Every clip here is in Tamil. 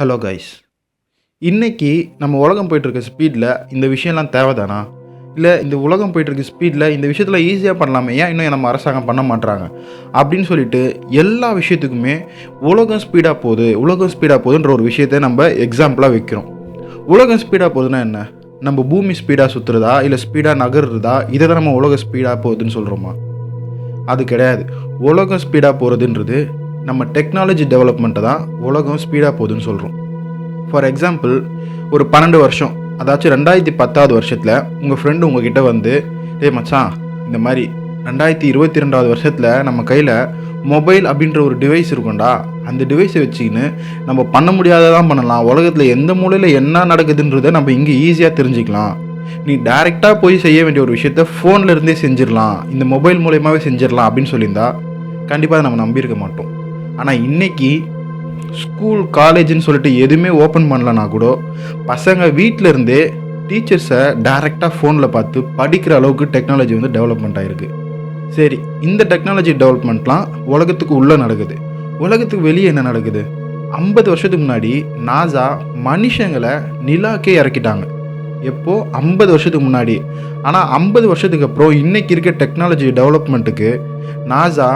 Hello guys. இன்னைக்கு நம்ம உலகம் போயிட்டுருக்க ஸ்பீடில் இந்த விஷயம்லாம் தேவைதானா? இல்லை இந்த உலகம் போயிட்டுருக்க ஸ்பீடில் இந்த விஷயத்தில் ஈஸியாக பண்ணலாமே, ஏன் இன்னும் நம்ம அரசாங்கம் பண்ண மாட்றாங்க அப்படின்னு சொல்லிட்டு எல்லா விஷயத்துக்குமே உலகம் ஸ்பீடாக போகுதுன்ற ஒரு விஷயத்தை நம்ம எக்ஸாம்பிளாக வைக்கிறோம். உலகம் ஸ்பீடாக போகுதுன்னா என்ன? நம்ம பூமி ஸ்பீடாக சுற்றுறதா, இல்லை ஸ்பீடாக நகருறதா, இதை தான் நம்ம உலகம் ஸ்பீடாக போகுதுன்னு சொல்கிறோமா? அது கிடையாது. உலகம் ஸ்பீடாக போகிறதுன்றது நம்ம டெக்னாலஜி டெவலப்மெண்ட்டை தான் உலகம் ஸ்பீடாக போகுதுன்னு சொல்கிறோம். ஃபார் எக்ஸாம்பிள், ஒரு 12 வருஷம், அதாச்சும் 2010வது வருஷத்தில் உங்கள் ஃப்ரெண்டு உங்ககிட்ட வந்து, டேய் மச்சான், இந்த மாதிரி 2022வது வருஷத்தில் நம்ம கையில் மொபைல் அப்படின்ற ஒரு டிவைஸ் இருக்கும்டா, அந்த டிவைஸை வச்சுக்கின்னு நம்ம பண்ண முடியாததான் பண்ணலாம், உலகத்தில் எந்த மூலையில் என்ன நடக்குதுன்றதை நம்ம இங்கே ஈஸியாக தெரிஞ்சுக்கலாம், நீ டைரெக்டாக போய் செய்ய வேண்டிய ஒரு விஷயத்த ஃபோனில் இருந்தே செஞ்சிடலாம், இந்த மொபைல் மூலயமாவே செஞ்சிடலாம் அப்படின்னு சொல்லியிருந்தா கண்டிப்பாக நம்ம நம்பியிருக்க மாட்டோம். ஆனால் இன்றைக்கி ஸ்கூல் காலேஜுன்னு சொல்லிட்டு எதுவுமே ஓப்பன் பண்ணலனா கூட பசங்க வீட்டில் இருந்தே டீச்சர்ஸை டைரெக்டாக ஃபோனில் பார்த்து படிக்கிற அளவுக்கு டெக்னாலஜி வந்து டெவலப்மெண்ட் ஆகிருக்கு. சரி, இந்த டெக்னாலஜி டெவலப்மெண்ட்லாம் உலகத்துக்கு உள்ளே நடக்குது. உலகத்துக்கு வெளியே என்ன நடக்குது? 50 வருஷத்துக்கு முன்னாடி நாசா மனுஷங்களை நிலாக்கே இறக்கிட்டாங்க. எப்போ? 50 வருஷத்துக்கு முன்னாடி. ஆனால் 50 வருஷத்துக்கு அப்புறம் இன்றைக்கி இருக்க டெக்னாலஜி டெவலப்மெண்ட்டுக்கு நாசா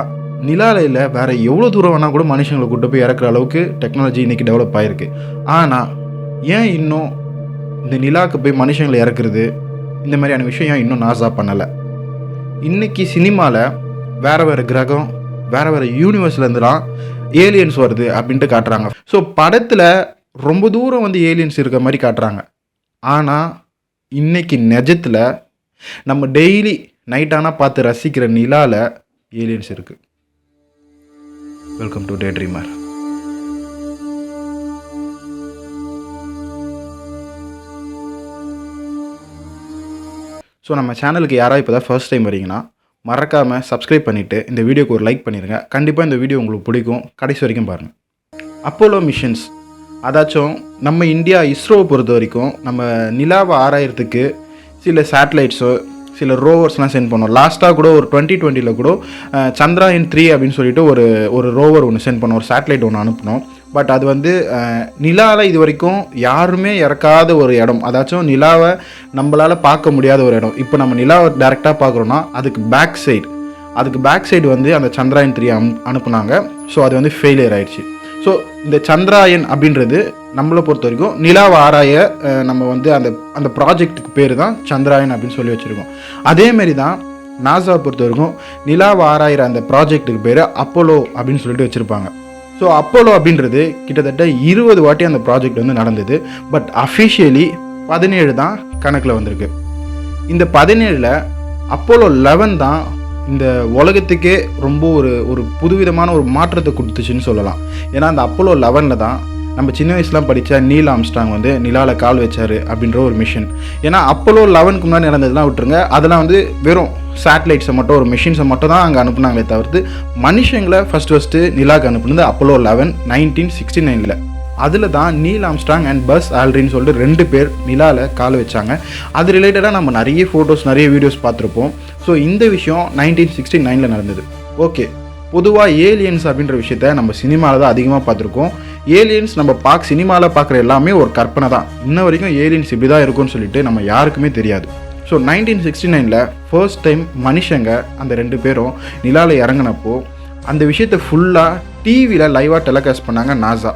நிலாலையில் வேறு எவ்வளோ தூரம் வேணால் கூட மனுஷங்களை கூட்டு போய் இறக்குற அளவுக்கு டெக்னாலஜி இன்றைக்கி டெவலப் ஆகிருக்கு. ஆனால் ஏன் இன்னும் இந்த நிலாவுக்கு போய் மனுஷங்களை இறக்குறது, இந்த மாதிரியான விஷயம் ஏன் இன்னும் நாசா பண்ணலை? இன்றைக்கி சினிமாவில் வேறு கிரகம், வேறு யூனிவர்ஸ்லேருந்துலாம் ஏலியன்ஸ் வருது அப்படின்ட்டு காட்டுறாங்க. ஸோ படத்தில் ரொம்ப தூரம் வந்து ஏலியன்ஸ் இருக்க மாதிரி காட்டுறாங்க. ஆனால் இன்றைக்கி நிஜத்தில் நம்ம டெய்லி நைட் ஆனால் பார்த்து ரசிக்கிற நிலாவில் ஏலியன்ஸ் இருக்குது. Welcome to day trimmer. So நம்ம சேனலுக்கு யாராவது இப்போ தான் ஃபர்ஸ்ட் டைம் வரீங்கன்னா மறக்காமல் சப்ஸ்கிரைப் பண்ணிவிட்டு இந்த வீடியோக்கு ஒரு லைக் பண்ணிடுங்க. கண்டிப்பாக இந்த வீடியோ உங்களுக்கு பிடிக்கும், கடைசி வரைக்கும் பாருங்கள். அப்போலோ மிஷன்ஸ், அதாச்சும் நம்ம இந்தியா இஸ்ரோவை பொறுத்த வரைக்கும் நம்ம நிலாவை ஆராயறதுக்கு சில சேட்டலைட்ஸோ சில ரோவர்ஸ்லாம் சென்ட் பண்ணோம். லாஸ்ட்டாக கூட ஒரு 2020 கூட சந்திராயன் 3 அப்படின்னு சொல்லிட்டு ஒரு ரோவர் ஒன்று சென்ட் பண்ணோம், ஒரு சேட்டலைட் ஒன்று அனுப்பினோம். பட் அது வந்து நிலாவில் இது வரைக்கும் யாருமே இறக்காத ஒரு இடம், அதாச்சும் நிலாவை நம்மளால் பார்க்க முடியாத ஒரு இடம். இப்போ நம்ம நிலாவை டேரெக்டாக பார்க்குறோன்னா அதுக்கு பேக் சைடு வந்து அந்த சந்திராயன் 3 அனுப்புனாங்க. ஸோ அது வந்து ஃபெயிலியர் ஆயிடுச்சு. ஸோ இந்த சந்திராயன் அப்படின்றது நம்மளை பொறுத்த வரைக்கும் நிலாவை ஆராய நம்ம வந்து அந்த ப்ராஜெக்ட்டுக்கு பேர் தான் சந்திராயன் அப்படின்னு சொல்லி வச்சுருக்கோம். அதேமாரி தான் நாசாவை பொறுத்த வரைக்கும் நிலாவை ஆராயிற அந்த ப்ராஜெக்ட்டுக்கு பேர் அப்போலோ அப்படின்னு சொல்லிட்டு வச்சுருப்பாங்க. ஸோ அப்போலோ அப்படின்றது கிட்டத்தட்ட 20 வாட்டி அந்த ப்ராஜெக்ட் வந்து நடந்தது. பட் அஃபிஷியலி 17 தான் கணக்கில் வந்திருக்கு. இந்த 17ல் அப்போலோ 11 தான் இந்த உலகத்துக்கே ரொம்ப ஒரு புதுவிதமான ஒரு மாற்றத்தை கொடுத்துச்சுன்னு சொல்லலாம். ஏன்னா அந்த அப்போலோ 11ல் தான் நம்ம சின்ன வயசுலாம் படித்த நீல் ஆம்ஸ்ட்ராங் வந்து நிலாவில் கால் வச்சார் அப்படின்ற ஒரு மிஷின். ஏன்னா அப்போலோ 11க்கு முன்னாடி நடந்ததுலாம் விட்டுருங்க, அதெல்லாம் வந்து வெறும் சேட்டலைட்ஸை மட்டும், ஒரு மிஷின்ஸை மட்டும் தான் அங்கே அனுப்புனாங்களே தவிர்த்து மனுஷங்களை ஃபஸ்ட்டு நிலாவுக்கு அனுப்புனது அப்போலோ 11 1969ல். அதில் தான் நீல் ஆம்ஸ்ட்ராங் அண்ட் பஸ் ஆல்ட்ரின்னு சொல்லிட்டு 2 பேர் நிலாவில் கால் வச்சாங்க. அது ரிலேட்டடாக நம்ம நிறைய ஃபோட்டோஸ் நிறைய வீடியோஸ் பார்த்துருப்போம். ஸோ இந்த விஷயம் 1969ல் நடந்தது. ஓகே, பொதுவாக ஏலியன்ஸ் அப்படின்ற விஷயத்த நம்ம சினிமாவில் தான் அதிகமாக பார்த்துருக்கோம். ஏலியன்ஸ் நம்ம சினிமாவில் பார்க்குற எல்லாமே ஒரு கற்பனை தான். இன்ன வரைக்கும் ஏலியன்ஸ் இப்படி தான் இருக்கும்னு சொல்லிட்டு நம்ம யாருக்குமே தெரியாது. ஸோ 1969ல் ஃபர்ஸ்ட் டைம் மனுஷங்க அந்த 2 பேரும் நிலாவில் இறங்கினப்போ அந்த விஷயத்தை ஃபுல்லாக டிவியில் லைவாக டெலிகாஸ்ட் பண்ணாங்க நாசா.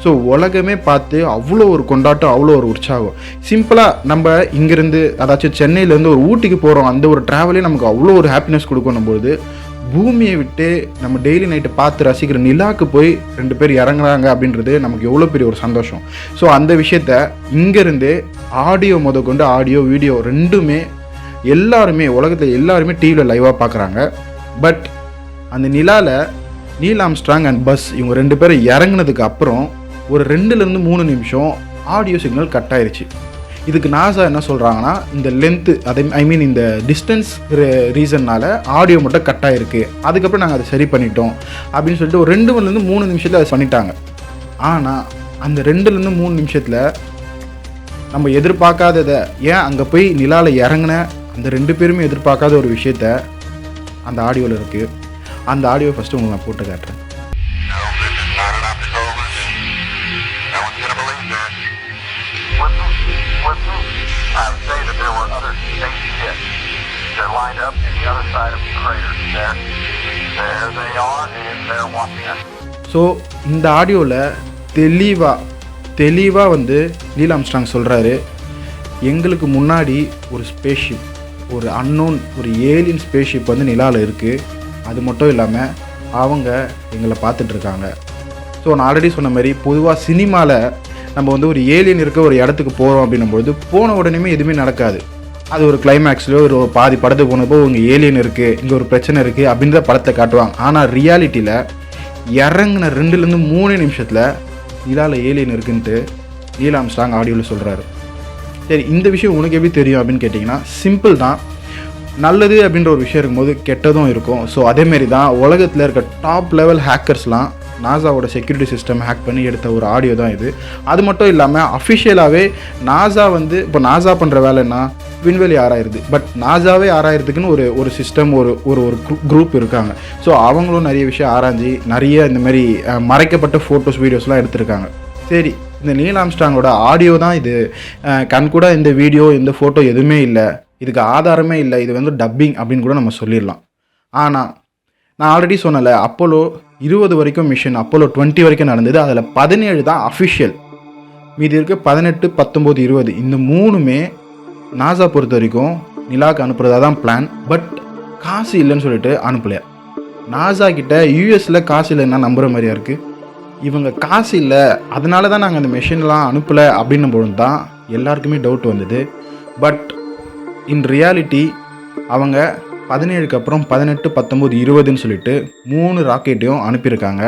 ஸோ உலகமே பார்த்து அவ்வளோ ஒரு கொண்டாட்டம், அவ்வளோ ஒரு உற்சாகம். சிம்பிளாக நம்ம இங்கேருந்து, அதாச்சும் சென்னையிலேருந்து ஒரு ஊட்டிக்கு போகிறோம், அந்த ஒரு ட்ராவலே நமக்கு அவ்வளோ ஒரு ஹாப்பினஸ் கொடுக்கணும்போது பூமியை விட்டு நம்ம டெய்லி நைட்டு பார்த்து ரசிக்கிற நிலாவுக்கு போய் 2 பேர் இறங்குறாங்க அப்படின்றது நமக்கு எவ்வளோ பெரிய ஒரு சந்தோஷம். ஸோ அந்த விஷயத்த இங்கேருந்து ஆடியோ முதற்கொண்டு ஆடியோ வீடியோ ரெண்டுமே எல்லாருமே உலகத்தில் எல்லாருமே டிவியில் லைவாக பார்க்குறாங்க. பட் அந்த நிலாவில் நீல் ஆம்ஸ்ட்ராங் அண்ட் பஸ் இவங்க 2 பேரும் இறங்குனதுக்கு அப்புறம் ஒரு 2லேருந்து 3 நிமிஷம் ஆடியோ சிக்னல் கட் ஆயிடுச்சு. இதுக்கு நாசா என்ன சொல்கிறாங்கன்னா, இந்த லென்த்து இந்த டிஸ்டன்ஸ் ரீசன்னால் ஆடியோ மட்டும் கட் ஆகிருக்கு, அதுக்கப்புறம் நாங்கள் அதை சரி பண்ணிட்டோம் அப்படின்னு சொல்லிட்டு ஒரு 2லேருந்து 3 நிமிஷத்தில் அதை பண்ணிட்டாங்க. ஆனால் அந்த 2லேருந்து 3 நிமிஷத்தில் நம்ம எதிர்பார்க்காததை, ஏன் அங்கே போய் நிலாவில் இறங்கின அந்த 2 பேருமே எதிர்பார்க்காத ஒரு விஷயத்த அந்த ஆடியோவில் இருக்குது. அந்த ஆடியோ ஃபஸ்ட்டு உங்களுக்கு நான் போட்டு காட்டுறேன். with me, I would say that there were other spaceships that lined up in the other side of the crater. There they are, and they're watching us. So இந்த ஆடியோவில் தெளிவாக வந்து நீல் ஆம்ஸ்ட்ராங் சொல்கிறாரு, எங்களுக்கு முன்னாடி ஒரு ஸ்பேஸ்ஷிப், ஒரு அன்னோன், ஒரு ஏலியன் ஸ்பேஸ்ஷிப் வந்து நிலாவில் இருக்குது. அது மட்டும் இல்லாமல் அவங்க எங்களை பார்த்துட்ருக்காங்க. ஸோ நான் ஆல்ரெடி சொன்ன மாதிரி பொதுவாக சினிமாவில் நம்ம வந்து ஒரு ஏலியன் இருக்க ஒரு இடத்துக்கு போகிறோம் அப்படின்னும்பொழுது போன உடனே எதுவுமே நடக்காது. அது ஒரு கிளைமேக்ஸ்லையோ ஒரு பாதி படத்துக்கு போனப்போ இங்கே ஏலியன் இருக்குது, இங்கே ஒரு பிரச்சனை இருக்குது அப்படின்ற படத்தை காட்டுவாங்க. ஆனால் ரியாலிட்டியில் இறங்கின 2-3 நிமிஷத்தில் நிலாவில் ஏலியன் இருக்குன்ட்டு நீல் ஆம்ஸ்ட்ராங் ஆடியோவில் சொல்கிறாரு. சரி, இந்த விஷயம் உனக்கு எப்படி தெரியும் அப்படின்னு கேட்டிங்கன்னா, சிம்பிள் தான். நல்லது அப்படின்ற ஒரு விஷயம் இருக்கும்போது கெட்டதும் இருக்கும். ஸோ அதேமாரி தான் உலகத்தில் இருக்க டாப் லெவல் ஹேக்கர்ஸ்லாம் நாசாவோட செக்யூரிட்டி சிஸ்டம் ஹேக் பண்ணி எடுத்த ஒரு ஆடியோ தான் இது. அது மட்டும் இல்லாமல் அஃபிஷியலாகவே நாசா வந்து இப்போ நாசா பண்ணுற வேலைன்னா விண்வெளி ஆராயிருது, பட் நாசாவே ஆராயிறதுக்குன்னு ஒரு சிஸ்டம், ஒரு குரூப் இருக்காங்க. ஸோ அவங்களும் நிறைய விஷயம் ஆராய்ஞ்சி நிறைய இந்த மாதிரி மறைக்கப்பட்ட ஃபோட்டோஸ் வீடியோஸ்லாம் எடுத்திருக்காங்க. சரி, இந்த நீல் ஆம்ஸ்ட்ராங்கோட ஆடியோ தான் இது. கண்கூட இந்த வீடியோ இந்த ஃபோட்டோ எதுவுமே இல்லை, இதுக்கு ஆதாரமே இல்லை, இது வந்து டப்பிங் அப்படின்னு கூட நம்ம சொல்லிடலாம். ஆனால் நான் ஆல்ரெடி சொன்னல, அப்போலோ 20 வரைக்கும் மிஷன், அப்போலோ 20 வரைக்கும் நடந்தது. அதில் 17 தான் அஃபிஷியல், மீதி இருக்க 18, 19, 20 இந்த 3மே நாசா பொறுத்த வரைக்கும் நிலாவுக்கு அனுப்புறதா தான் பிளான். பட் காசு இல்லைன்னு சொல்லிட்டு அனுப்பலையா. நாசா கிட்ட யூஎஸில் காசு இல்லைன்னா நம்புகிற மாதிரியா இருக்குது. இவங்க காசு இல்லை அதனால தான் நாங்கள் அந்த மிஷின்லாம் அனுப்பலை அப்படின்னும் பொழுது தான் எல்லாருக்குமே டவுட் வந்தது. பட் இன் ரியாலிட்டி அவங்க 17க்கு அப்புறம் 18, 19, 20ன்னு சொல்லிட்டு 3 ராக்கெட்டையும் அனுப்பியிருக்காங்க.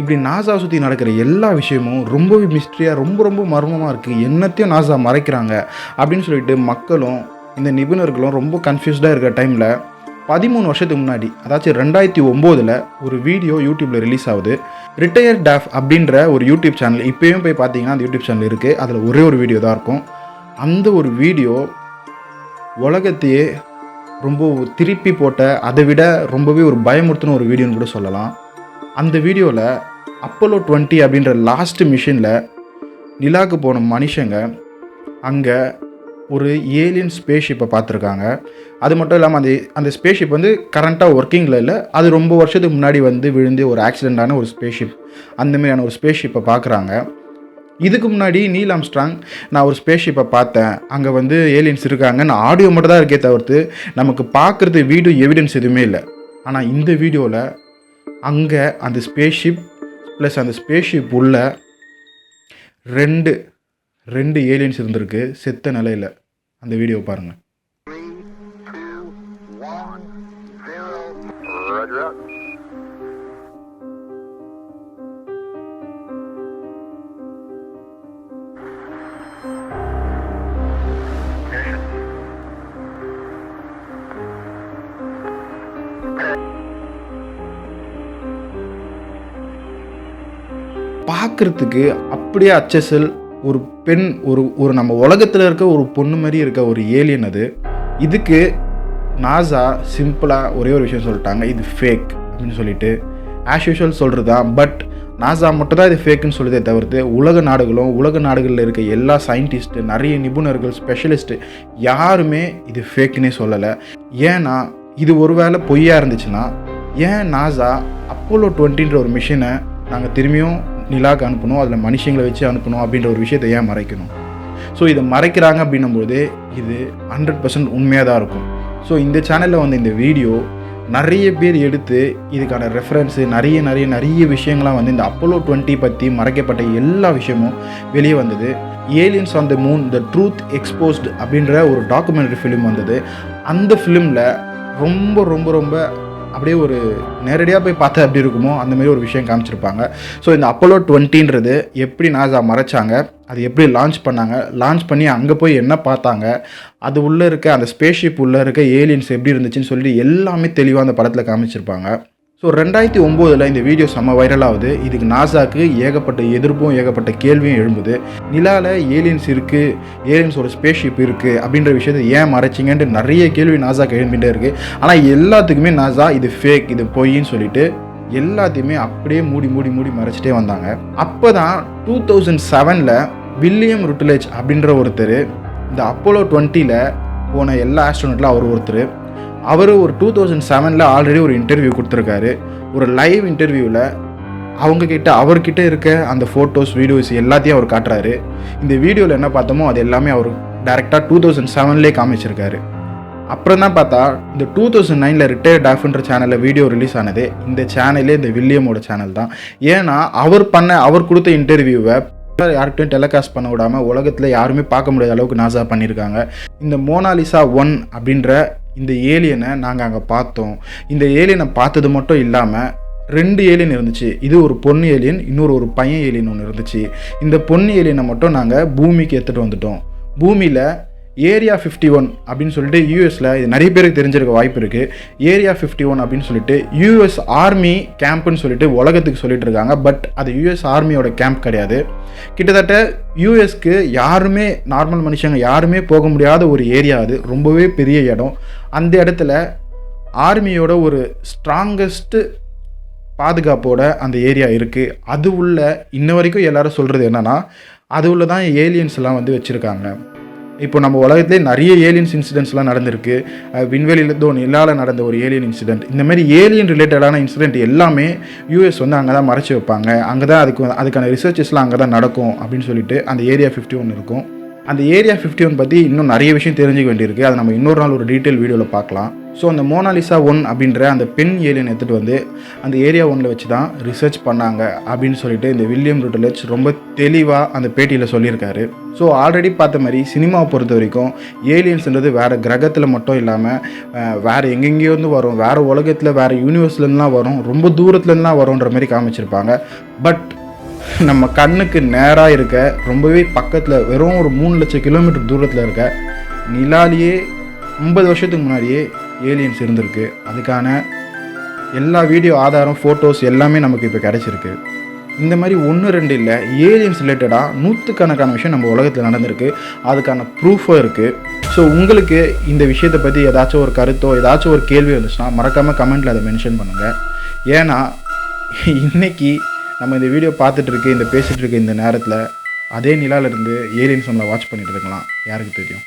இப்படி நாசா சுற்றி நடக்கிற எல்லா விஷயமும் ரொம்பவே மிஸ்ட்ரியாக, ரொம்ப மர்மமாக இருக்குது. என்னத்தையும் நாசா மறைக்கிறாங்க அப்படின்னு சொல்லிட்டு மக்களும் இந்த நிபுணர்களும் ரொம்ப கன்ஃபியூஸ்டாக இருக்கிற டைமில் 13 வருஷத்துக்கு முன்னாடி, அதாச்சும் 2009 ஒரு வீடியோ யூடியூப்பில் ரிலீஸ் ஆகுது. ரிட்டையர் டாஃப் அப்படின்ற ஒரு யூடியூப் சேனல், இப்போயும் போய் பார்த்தீங்கன்னா அந்த யூடியூப் சேனல் இருக்குது. அதில் ஒரே ஒரு வீடியோ தான் இருக்கும். அந்த ஒரு வீடியோ உலகத்தையே ரொம்ப திருப்பி போட்ட, அதை விட ரொம்பவே ஒரு பயமுறுத்தின ஒரு வீடியோன்னு கூட சொல்லலாம். அந்த வீடியோவில் அப்போலோ 20 அப்படின்ற லாஸ்ட் மிஷனில் நிலாவுக்கு போன மனுஷங்க அங்கே ஒரு ஏலியன் ஸ்பேஸ்ஷிப்பை பார்த்துருக்காங்க. அது மட்டும் இல்லாமல் அந்த ஸ்பேஸ்ஷிப் வந்து கரண்ட்டாக ஒர்க்கிங்கில் இல்லை, அது ரொம்ப வருஷத்துக்கு முன்னாடி வந்து விழுந்து ஒரு ஆக்சிடெண்ட்டான ஒரு ஸ்பேஸ்ஷிப், அந்தமாரியான ஒரு ஸ்பேஸ்ஷிப்பை பார்க்குறாங்க. இதுக்கு முன்னாடி நீல் ஆம்ஸ்ட்ராங், நான் ஒரு ஸ்பேஸ்ஷிப்பை பார்த்தேன், அங்கே வந்து ஏலியன்ஸ் இருக்காங்கன்னு ஆடியோ மட்டும் தான் இருக்கே தவிர்த்து நமக்கு பார்க்குறது வீடியோ எவிடன்ஸ் எதுவுமே இல்லை. ஆனால் இந்த வீடியோவில் அங்கே அந்த ஸ்பேஸ்ஷிப் ப்ளஸ் அந்த ஸ்பேஸ்ஷிப் உள்ள ரெண்டு ஏலியன்ஸ் இருந்திருக்கு செத்த நிலையில். அந்த வீடியோ பாருங்கள். பார்க்குறதுக்கு அப்படியே அச்சசல் ஒரு பெண், ஒரு நம்ம உலகத்தில் இருக்க ஒரு பொண்ணு மாதிரி இருக்க ஒரு ஏலியன் அது. இதுக்கு நாசா சிம்பிளாக ஒரே ஒரு விஷயம் சொல்லிட்டாங்க, இது ஃபேக் அப்படின்னு சொல்லிட்டு ஆஸ் யூஷுவல் சொல்கிறது தான். பட் நாசா மட்டும் தான் இது ஃபேக்குன்னு சொல்லுதே தவிர்த்து உலக நாடுகளில் இருக்க எல்லா சயின்டிஸ்ட்டு, நிறைய நிபுணர்கள், ஸ்பெஷலிஸ்ட்டு யாருமே இது ஃபேக்குன்னே சொல்லலை. ஏன்னா இது ஒரு வேளை பொய்யா இருந்துச்சுன்னா ஏன் நாசா அப்போலோ 20ன்ற ஒரு மிஷினை நாங்கள் திரும்பியும் நிலாவுக்கு அனுப்பணும், அதில் மனுஷங்களை வச்சு அனுப்பணும் அப்படின்ற ஒரு விஷயத்தை ஏன் மறைக்கணும்? ஸோ இதை மறைக்கிறாங்க அப்படின்னும்போது இது 100% உண்மையாக தான் இருக்கும். ஸோ இந்த சேனலில் வந்து இந்த வீடியோ நிறைய பேர் எடுத்து இதுக்கான ரெஃபரன்ஸு நிறைய விஷயங்கள்லாம் வந்து இந்த அப்போலோ 20 பற்றி மறைக்கப்பட்ட எல்லா விஷயமும் வெளியே வந்தது. Aliens on the moon the truth exposed அப்படின்ற ஒரு டாக்குமெண்ட்ரி ஃபிலிம் வந்தது. அந்த ஃபிலிமில் ரொம்ப அப்படியே ஒரு நேரடியாக போய் பார்த்தா எப்படி இருக்குமோ அந்தமாரி ஒரு விஷயம் காமிச்சிருப்பாங்க. ஸோ இந்த அப்போலோ 20ன்றது எப்படி நாசா மறைச்சாங்க, அது எப்படி லான்ச் பண்ணி அங்கே போய் என்ன பார்த்தாங்க, அது உள்ளே இருக்க அந்த ஸ்பேஸ்ஷிப் உள்ளே இருக்க ஏலியன்ஸ் எப்படி இருந்துச்சுன்னு சொல்லிட்டு எல்லாமே தெளிவாக அந்த படத்தில் காமிச்சிருப்பாங்க. ஸோ 2009 இந்த வீடியோ செம்ம வைரல் ஆகுது. இதுக்கு நாசாவுக்கு ஏகப்பட்ட எதிர்ப்பும் ஏகப்பட்ட கேள்வியும் எழும்புது. நிலாவில் ஏலியன்ஸ் இருக்குது, ஏலியன்ஸோட ஸ்பேஸ்ஷிப் இருக்குது அப்படின்ற விஷயத்தை ஏன் மறைச்சிங்கன்ட்டு நிறைய கேள்வி நாசாக்கு எழும்பிட்டே இருக்குது. ஆனால் எல்லாத்துக்குமே நாசா இது ஃபேக், இது பொய்ன்னு சொல்லிட்டு எல்லாத்தையுமே அப்படியே மூடி மறைச்சிட்டே வந்தாங்க. அப்போ தான் 2007 வில்லியம் ருட்லெஜ் அப்படின்ற ஒருத்தர் இந்த அப்போலோ 20ல் போன எல்லா ஆஸ்ட்ரோனட்டில் அவர் ஒருத்தர். அவர் ஒரு 2007 ஆல்ரெடி ஒரு இன்டர்வியூ கொடுத்துருக்காரு. ஒரு லைவ் இன்டர்வியூவில் அவர்கிட்ட இருக்க அந்த ஃபோட்டோஸ் வீடியோஸ் எல்லாத்தையும் அவர் காட்டுறாரு. இந்த வீடியோவில் என்ன பார்த்தோமோ அது எல்லாமே அவர் டேரெக்டாக 2007 காமிச்சிருக்காரு. அப்புறம் தான் பார்த்தா இந்த 2009 ரிட்டையர்ட் ஆஃப்ன்ற சேனலில் வீடியோ ரிலீஸ் ஆனது. இந்த சேனலே இந்த வில்லியமோட சேனல் தான். ஏன்னா அவர் கொடுத்த இன்டர்வியூவை யார்கிட்டையும் டெலிகாஸ்ட் பண்ண விடாமல் உலகத்தில் யாருமே பார்க்க முடியாத அளவுக்கு நாசா பண்ணியிருக்காங்க. இந்த மோனாலிசா 1 அப்படின்ற இந்த ஏலியனை நாங்கள் அங்கே பார்த்தோம். இந்த ஏலியனை பார்த்தது மட்டும் இல்லாமல் 2 ஏலியன் இருந்துச்சு. இது ஒரு பொண்ணு ஏலியன், இன்னொரு பையன் ஏலியன் ஒன்று இருந்துச்சு. இந்த பொண்ணு ஏலியனை மட்டும் நாங்கள் பூமிக்கு எடுத்துகிட்டு வந்துட்டோம். பூமியில் ஏரியா 51 அப்படின்னு சொல்லிட்டு யூஎஸில் இது நிறைய பேருக்கு தெரிஞ்சிருக்க வாய்ப்பு இருக்குது. ஏரியா 51 அப்படின்னு சொல்லிட்டு யூஎஸ் ஆர்மி கேம்ப்னு சொல்லிட்டு உலகத்துக்கு சொல்லிட்டு இருக்காங்க. பட் அது யூஎஸ் ஆர்மியோட கேம்ப் கிடையாது. கிட்டத்தட்ட யூஎஸ்க்கு யாருமே நார்மல் மனுஷங்க யாருமே போக முடியாத ஒரு ஏரியா. அது ரொம்பவே பெரிய இடம். அந்த இடத்துல ஆர்மியோட ஒரு ஸ்ட்ராங்கஸ்ட்டு பாதுகாப்போட அந்த ஏரியா இருக்குது. அது உள்ள இன்ன வரைக்கும் எல்லாரும் சொல்கிறது என்னென்னா அது உள்ள தான் ஏலியன்ஸ் எல்லாம் வந்து வச்சுருக்காங்க. இப்போ நம்ம உலகத்திலே நிறைய ஏலியன்ஸ் இன்சிடென்ட்ஸ்லாம் நடந்திருக்கு. விண்வெளியில் நிலாவில் நடந்த ஒரு ஏலியன் இன்சிடென்ட், இந்த மாதிரி ஏலியன் ரிலேட்டடான இன்சிடென்ட் எல்லாமே யூஎஸ் வந்து அங்கே தான் மறைச்சி வைப்பாங்க. அங்கே தான் அதுக்கான ரிசர்ச்சஸ்லாம் அங்கே தான் நடக்கும் அப்படின்னு சொல்லிட்டு அந்த ஏரியா 51 இருக்கும். அந்த ஏரியா 51 பற்றி இன்னும் நிறைய விஷயம் தெரிஞ்சுக்க வேண்டியிருக்கு. அதை நம்ம இன்னொரு நாள் ஒரு டீட்டெயில் வீடியோவில் பார்க்கலாம். ஸோ அந்த மோனாலிசா 1 அப்படின்ற அந்த பெண் ஏலியன் எடுத்துகிட்டு வந்து அந்த ஏரியா 1ல் வச்சு தான் ரிசர்ச் பண்ணாங்க அப்படின்னு சொல்லிட்டு இந்த வில்லியம் ருட்லெஜ் ரொம்ப தெளிவாக அந்த பேட்டியில் சொல்லியிருக்காரு. ஸோ ஆல்ரெடி பார்த்த மாதிரி சினிமாவை பொறுத்த வரைக்கும் ஏலியன்ஸ்ன்றது வேறு கிரகத்தில் மட்டும் இல்லாமல் வேறு எங்கெங்கேருந்து வரும், வேறு உலகத்தில் வேறு யூனிவர்ஸ்லேருந்துலாம் வரும், ரொம்ப தூரத்துலேருந்துலாம் வரும்ன்ற மாதிரி காமிச்சிருப்பாங்க. பட் நம்ம கண்ணுக்கு நேராக இருக்க ரொம்பவே பக்கத்தில் வெறும் ஒரு 3 லட்சம் கிலோமீட்டர் தூரத்தில் இருக்க நிலாலேயே 50 வருஷத்துக்கு முன்னாடியே ஏலியன்ஸ் இருந்திருக்கு. அதுக்கான எல்லா வீடியோ ஆதாரம், ஃபோட்டோஸ் எல்லாமே நமக்கு இப்போ கிடச்சிருக்கு. இந்த மாதிரி 1-2 இல்லை, ஏலியன்ஸ் ரிலேட்டடாக நூற்றுக்கணக்கான விஷயம் நம்ம உலகத்தில் நடந்திருக்கு. அதுக்கான ப்ரூஃபும் இருக்குது. ஸோ உங்களுக்கு இந்த விஷயத்தை பற்றி ஏதாச்சும் ஒரு கருத்தோ ஏதாச்சும் ஒரு கேள்வி இருந்துச்சுன்னா மறக்காமல் கமெண்ட்டில் அதை மென்ஷன் பண்ணுங்கள். ஏன்னா இன்றைக்கி நம்ம இந்த வீடியோ பார்த்துட்டு இருக்க இந்த பேசிகிட்டு இருக்க இந்த நேரத்தில் அதே நிலாவிலிருந்து ஏலியன்ஸ் நம்மளை வாட்ச் பண்ணிட்டு இருக்கலாம். யாருக்கு தெரியும்.